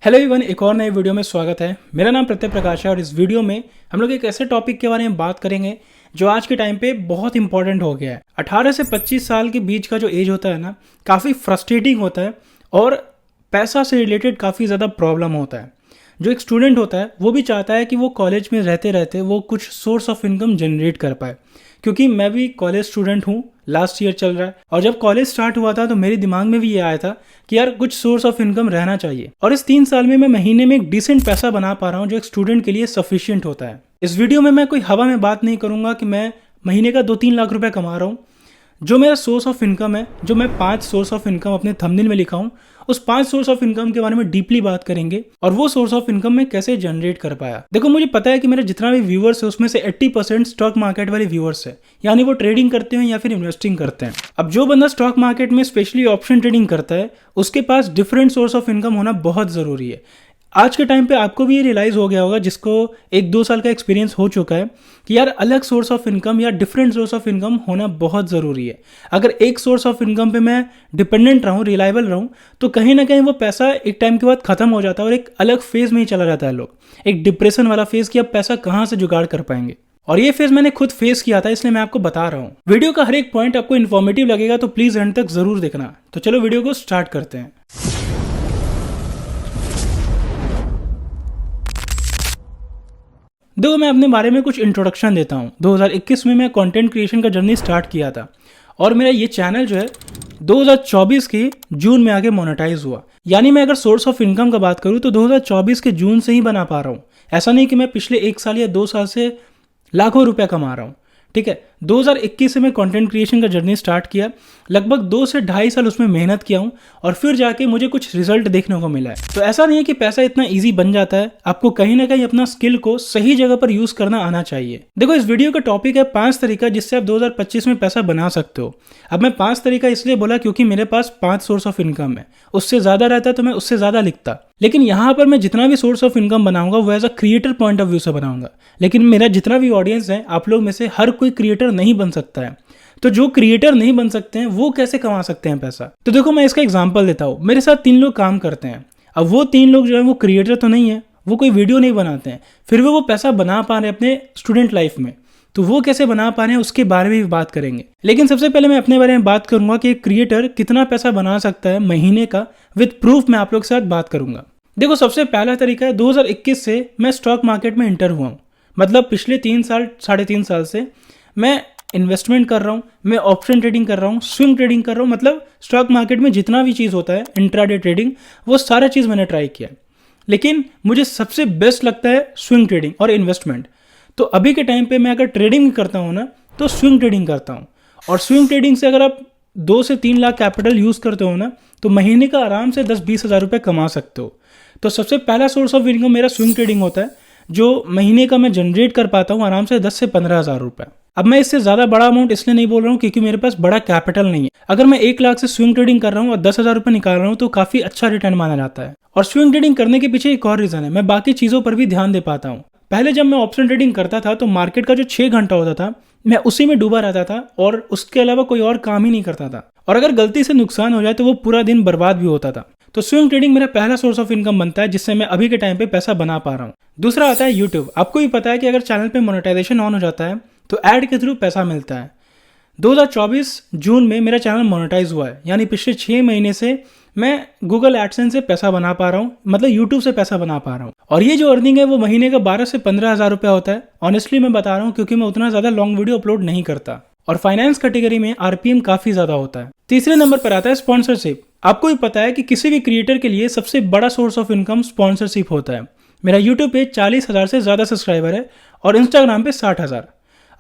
Hello everyone, एक और नए वीडियो में स्वागत है। मेरा नाम प्रत्यय प्रकाश है और इस वीडियो में हम लोग एक ऐसे टॉपिक के बारे में बात करेंगे जो आज के टाइम पे बहुत इंपॉर्टेंट हो गया है। 18 से 25 साल के बीच का जो एज होता है ना, काफ़ी फ्रस्ट्रेटिंग होता है और पैसा से रिलेटेड काफ़ी ज़्यादा प्रॉब्लम होता है। जो एक स्टूडेंट होता है वो भी चाहता है कि वो कॉलेज में रहते रहते वो कुछ सोर्स ऑफ इनकम जनरेट कर पाए। क्योंकि मैं भी कॉलेज स्टूडेंट हूँ, लास्ट ईयर चल रहा है, और जब कॉलेज स्टार्ट हुआ था तो मेरे दिमाग में भी ये आया था कि यार कुछ सोर्स ऑफ इनकम रहना चाहिए। और इस 3 साल में मैं महीने में एक डिसेंट पैसा बना पा रहा हूँ जो एक स्टूडेंट के लिए सफिशिएंट होता है। इस वीडियो में मैं कोई हवा में बात नहीं करूंगा कि मैं महीने का 2-3 लाख रुपए कमा रहा हूँ। जो मेरा सोर्स ऑफ इनकम है, जो मैं 5 सोर्स ऑफ इनकम अपने थंबनेल में लिखा हूँ, उस 5 सोर्स ऑफ इनकम के बारे में डीपली बात करेंगे और वो सोर्स ऑफ इनकम मैं कैसे जनरेट कर पाया। देखो, मुझे पता है कि मेरा जितना भी व्यूअर्स है उसमें से 80% स्टॉक मार्केट वाले व्यूअर्स है, यानी वो ट्रेडिंग करते हैं या फिर इन्वेस्टिंग करते हैं। अब जो बंदा स्टॉक मार्केट में स्पेशली ऑप्शन ट्रेडिंग करता है उसके पास डिफरेंट सोर्स ऑफ इनकम होना बहुत ज़रूरी है। आज के टाइम पे आपको भी ये रियलाइज़ हो गया होगा, जिसको 1-2 साल का एक्सपीरियंस हो चुका है, कि यार अलग सोर्स ऑफ इनकम या डिफरेंट सोर्स ऑफ इनकम होना बहुत ज़रूरी है। अगर एक सोर्स ऑफ इनकम पे मैं डिपेंडेंट रहूँ, रिलायबल रहूँ, तो कहीं ना कहीं वो पैसा एक टाइम के बाद ख़त्म हो जाता है और एक अलग फेज़ में ही चला जाता है लोग, एक डिप्रेशन वाला फेज़ कि अब पैसा कहाँ से जुगाड़ कर पाएंगे। और ये फेज़ मैंने खुद फेस किया था, इसलिए मैं आपको बता रहा हूँ। वीडियो का हर एक पॉइंट आपको इन्फॉर्मेटिव लगेगा तो प्लीज़ एंड तक ज़रूर देखना। तो चलो वीडियो को स्टार्ट करते हैं। देखो, मैं अपने बारे में कुछ इंट्रोडक्शन देता हूँ। 2021 में मैं कंटेंट क्रिएशन का जर्नी स्टार्ट किया था और मेरा ये चैनल जो है 2024 के जून में आके मोनेटाइज हुआ। यानी मैं अगर सोर्स ऑफ इनकम का बात करूँ तो 2024 के जून से ही बना पा रहा हूँ। ऐसा नहीं कि मैं पिछले 1 साल या 2 साल से लाखों रुपए कमा रहा हूँ, ठीक है। 2021 से मैं कंटेंट क्रिएशन का जर्नी स्टार्ट किया। लगभग 2 से 2.5 साल उसमें मेहनत किया हूँ और फिर जाके मुझे कुछ रिजल्ट देखने को मिला है। तो ऐसा नहीं है कि पैसा इतना इजी बन जाता है, आपको कहीं ना कहीं अपना स्किल को सही जगह पर यूज करना आना चाहिए। देखो, इस वीडियो का टॉपिक है 5 तरीका जिससे आप 2025 में पैसा बना सकते हो। अब मैं 5 तरीका इसलिए बोला क्योंकि मेरे पास 5 सोर्स ऑफ इनकम है। उससे ज्यादा रहता तो मैं उससे ज्यादा लिखता, लेकिन यहाँ पर मैं जितना भी सोर्स ऑफ इनकम बनाऊंगा वो as a creator point of view से बनाऊंगा। लेकिन मेरा जितना भी ऑडियंस है, आप लोग में से हर कोई क्रिएटर नहीं बन सकता है। तो जो क्रिएटर नहीं बन सकते हैं वो कैसे कमा सकते हैं पैसा? तो देखो, मैं इसका एग्जांपल देता हूँ। मेरे साथ 3 लोग काम करते हैं। अब वो 3 लोग जो है वो क्रिएटर तो नहीं है, वो कोई वीडियो नहीं बनाते हैं, फिर भी वो पैसा बना पा रहे हैं अपने स्टूडेंट लाइफ में। तो वो कैसे बना पा रहे हैं उसके बारे में भी बात करेंगे। लेकिन सबसे पहले मैं अपने बारे में बात करूंगा कि एक क्रिएटर कितना पैसा बना सकता है महीने का, विद प्रूफ मैं आप लोग के साथ बात करूंगा। देखो, सबसे पहला तरीका है 2021 से मैं स्टॉक मार्केट में इंटर हुआ हूँ। मतलब पिछले 3 साल, 3.5 साल से मैं इन्वेस्टमेंट कर रहा हूँ, मैं ऑप्शन ट्रेडिंग कर रहा हूँ, स्विंग ट्रेडिंग कर रहा हूँ। मतलब स्टॉक मार्केट में जितना भी चीज़ होता है, इंट्राडे ट्रेडिंग, वो सारा चीज़ मैंने ट्राई किया। लेकिन मुझे सबसे बेस्ट लगता है स्विंग ट्रेडिंग और इन्वेस्टमेंट। तो अभी के टाइम पे मैं अगर ट्रेडिंग करता हूँ ना, तो स्विंग ट्रेडिंग करता हूँ। और स्विंग ट्रेडिंग से अगर आप 2 से 3 लाख कैपिटल यूज़ करते हो ना, तो महीने का आराम से 10-20 हज़ार रुपये कमा सकते हो। तो सबसे पहला सोर्स ऑफ इनकम मेरा स्विंग ट्रेडिंग होता है, जो महीने का मैं जनरेट कर पाता हूँ आराम से 10 से 15 हज़ार रुपये। अब मैं इससे ज़्यादा बड़ा अमाउंट इसलिए नहीं बोल रहा हूँ क्योंकि मेरे पास बड़ा कैपिटल नहीं है। अगर मैं 1 लाख से स्विंग ट्रेडिंग कर रहा हूँ और 10 हज़ार रुपये निकाल रहा हूँ तो काफ़ी अच्छा रिटर्न माना जाता है। और स्विंग ट्रेडिंग करने के पीछे एक और रीज़न है, मैं बाकी चीज़ों पर भी ध्यान दे पाता हूँ। पहले जब मैं ऑप्शन ट्रेडिंग करता था तो मार्केट का जो 6 घंटा होता था मैं उसी में डूबा रहता था और उसके अलावा कोई और काम ही नहीं करता था। और अगर गलती से नुकसान हो जाए तो वो पूरा दिन बर्बाद भी होता था। तो स्विंग ट्रेडिंग मेरा पहला सोर्स ऑफ इनकम बनता है जिससे मैं अभी के टाइम पे पैसा बना पा रहा हूँ। दूसरा आता है यूट्यूब। आपको भी पता है कि अगर चैनल पे मोनेटाइजेशन ऑन हो जाता है तो ऐड के थ्रू पैसा मिलता है। 2024 जून में मेरा चैनल मोनेटाइज हुआ है, यानी पिछले 6 महीने से मैं गूगल एडसेंस से पैसा बना पा रहा हूँ, मतलब यूट्यूब से पैसा बना पा रहा हूँ। और ये जो अर्निंग है वो महीने का 12 से 15 हज़ार रुपया होता है। ऑनेस्टली मैं बता रहा हूँ क्योंकि मैं उतना ज़्यादा लॉन्ग वीडियो अपलोड नहीं करता और फाइनेंस कैटेगरी में आरपीएम काफ़ी ज़्यादा होता है। तीसरे नंबर पर आता है स्पॉन्सरशिप। आपको भी पता है कि किसी भी क्रिएटर के लिए सबसे बड़ा सोर्स ऑफ इनकम स्पॉन्सरशिप होता है। मेरा यूट्यूब पे 40 हज़ार से ज़्यादा सब्सक्राइबर है और इंस्टाग्राम पे 60 हज़ार।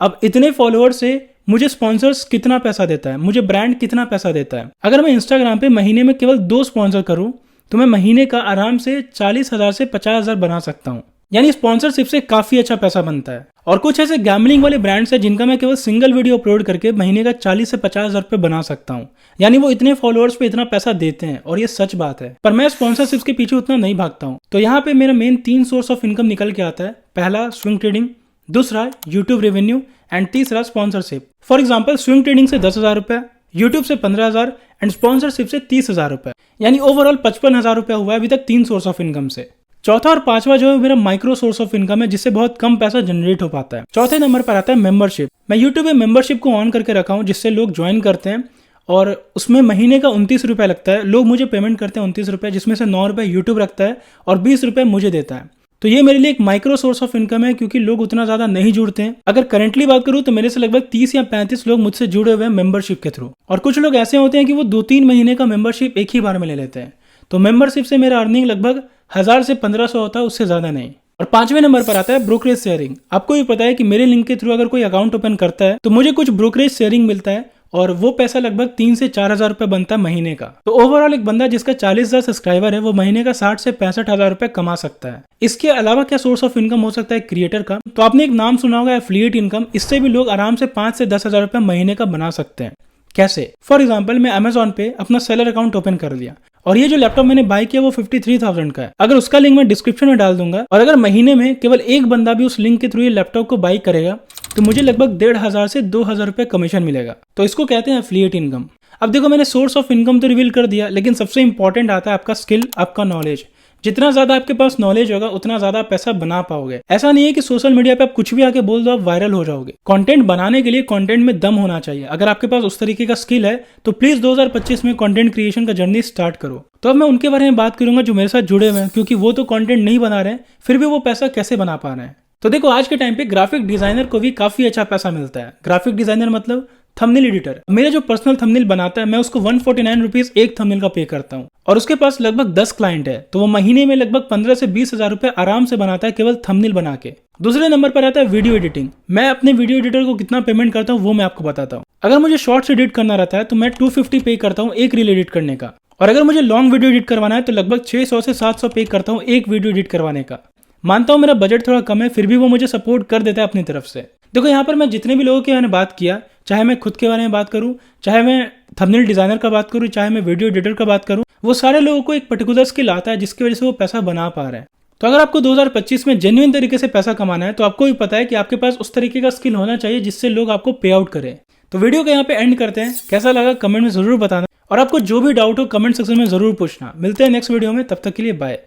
अब इतने फॉलोअर से मुझे स्पॉन्सर्स कितना पैसा देता है, मुझे ब्रांड कितना पैसा देता है? अगर मैं इंस्टाग्राम पे महीने में केवल 2 स्पॉन्सर करूं तो मैं महीने का आराम से 40 हज़ार से 50 हज़ार बना सकता हूं। यानी स्पॉन्सरशिप से काफ़ी अच्छा पैसा बनता है। और कुछ ऐसे गैम्बलिंग वाले ब्रांड्स हैं जिनका मैं केवल सिंगल वीडियो अपलोड करके महीने का 40 से 50 हज़ार रुपये बना सकता हूँ। यानी वो इतने फॉलोअर्स पे इतना पैसा देते हैं और ये सच बात है। पर मैं स्पॉन्सरशिप के पीछे उतना नहीं भागता हूँ। तो यहाँ पे मेरा मेन 3 सोर्स ऑफ इनकम निकल के आता है। पहला स्विंग ट्रेडिंग, दूसरा यूट्यूब रेवेन्यू एंड तीसरा sponsorship. For example, swing trading से 10 हज़ार रुपये, यूट्यूब से 15 हज़ार एंड स्पॉन्सरशिप से 30 हज़ार रुपये। यानी ओवरऑल 55,000 रुपया हुआ है अभी तक 3 सोर्स ऑफ इनकम से। चौथा और पांचवा जो है मेरा माइक्रो सोर्स ऑफ इनकम है, जिससे बहुत कम पैसा जनरेट हो पाता है। चौथे नंबर पर आता है मेंबरशिप। मैं यूट्यूब में मेंबरशिप को ऑन करके रखा हूँ, जिससे लोग ज्वाइन करते हैं और उसमें महीने का 29 रुपये लगता है। लोग मुझे पेमेंट करते हैं 29 रुपये, जिसमें से 9 रुपये यूट्यूब रखता है और 20 रुपये मुझे देता है। तो ये मेरे लिए एक माइक्रो सोर्स ऑफ इनकम है, क्योंकि लोग उतना ज्यादा नहीं जुड़ते हैं। अगर करंटली बात करूं तो मेरे से लगभग 30 या 35 लोग मुझसे जुड़े हुए हैं मेंबरशिप के थ्रू। और कुछ लोग ऐसे होते हैं कि वो 2-3 महीने का मेंबरशिप एक ही बार में ले लेते हैं। तो मेंबरशिप से मेरा अर्निंग लगभग 1000 से 1500 होता है, उससे ज्यादा नहीं। और पांचवें नंबर पर आता है ब्रोकरेज शेयरिंग। आपको भी पता है कि मेरे लिंक के थ्रू अगर कोई अकाउंट ओपन करता है तो मुझे कुछ ब्रोकरेज शेयरिंग मिलता है, और वो पैसा लगभग 3 से 4,000 रुपए बनता है महीने का। तो ओवरऑल एक बंदा जिसका 40,000 सब्सक्राइबर है वो महीने का 60 से 65,000 रुपए कमा सकता है। इसके अलावा क्या सोर्स ऑफ इनकम हो सकता है क्रिएटर का? तो आपने एक नाम सुना होगा एफिलिएट इनकम। इससे भी लोग आराम से 5 से 10,000 रुपए महीने का बना सकते हैं। कैसे? फॉर एग्जाम्पल मैं अमेजॉन पे अपना सेलर अकाउंट ओपन कर लिया और ये जो लैपटॉप मैंने बाय किया वो 53,000 का है। अगर उसका लिंक मैं डिस्क्रिप्शन में डाल दूंगा और अगर महीने में केवल एक बंदा भी उस लिंक के थ्रू ये लैपटॉप को बाय करेगा तो मुझे लगभग 1,500 से 2,000 रुपए कमीशन मिलेगा। तो इसको कहते हैं एफिलिएट इनकम। अब देखो, मैंने सोर्स ऑफ इनकम तो रिवील कर दिया, लेकिन सबसे इंपॉर्टेंट आता है आपका स्किल, आपका नॉलेज। जितना ज्यादा आपके पास नॉलेज होगा उतना ज्यादा पैसा बना पाओगे। ऐसा नहीं है कि सोशल मीडिया पे आप कुछ भी आके बोल दो आप वायरल हो जाओगे। कंटेंट बनाने के लिए कंटेंट में दम होना चाहिए। अगर आपके पास उस तरीके का स्किल है तो प्लीज 2025 में कंटेंट क्रिएशन का जर्नी स्टार्ट करो। तो अब मैं उनके बारे में बात करूंगा जो मेरे साथ जुड़े हुए हैं, क्योंकि वो तो कंटेंट नहीं बना रहे हैं फिर भी वो पैसा कैसे बना पा रहे हैं। तो देखो, आज के टाइम पे ग्राफिक डिजाइनर को भी काफी अच्छा पैसा मिलता है। ग्राफिक डिजाइनर मतलब थंबनेल एडिटर। मेरा जो पर्सनल थंबनेल बनाता है मैं उसको 149 रुपीज एक थंबनेल का पे करता हूँ, और उसके पास लगभग 10 क्लाइंट है। तो वो महीने में लगभग 15 से 20,000 रुपए आराम से बनाता है केवल थंबनेल बना के। दूसरे नंबर पर आता है वीडियो एडिटिंग। मैं अपने वीडियो एडिटर को कितना पेमेंट करता हूँ वो मैं आपको बताता हूँ। अगर मुझे शॉर्ट्स एडिट करना रहता है तो मैं 250 पे करता हूँ एक रील एडिट करने का, और अगर मुझे लॉन्ग वीडियो एडिट करवाना है तो लगभग 600 से 700 पे करता हूँ एक वीडियो एडिट करवाने का। मानता हूँ मेरा बजट थोड़ा कम है, फिर भी वो मुझे सपोर्ट कर देता है अपनी तरफ से। देखो, यहाँ पर मैं जितने भी लोगों के मैंने बात किया, चाहे मैं खुद के बारे में बात करूँ, चाहे मैं थंबनेल डिजाइनर का बात करूँ, चाहे मैं वीडियो एडिटर का बात करूँ, वो सारे लोगों को एक पर्टिकुलर स्किल आता है जिसकी वजह से वो पैसा बना पा रहे हैं। तो अगर आपको 2025 में जेन्युइन तरीके से पैसा कमाना है तो आपको भी पता है कि आपके पास उस तरीके का स्किल होना चाहिए जिससे लोग आपको पे आउट करें। तो वीडियो को यहाँ पे एंड करते हैं। कैसा लगा कमेंट में जरूर बताना, और आपको जो भी डाउट हो कमेंट सेक्शन में जरूर पूछना। मिलते हैं नेक्स्ट वीडियो में, तब तक के लिए बाय।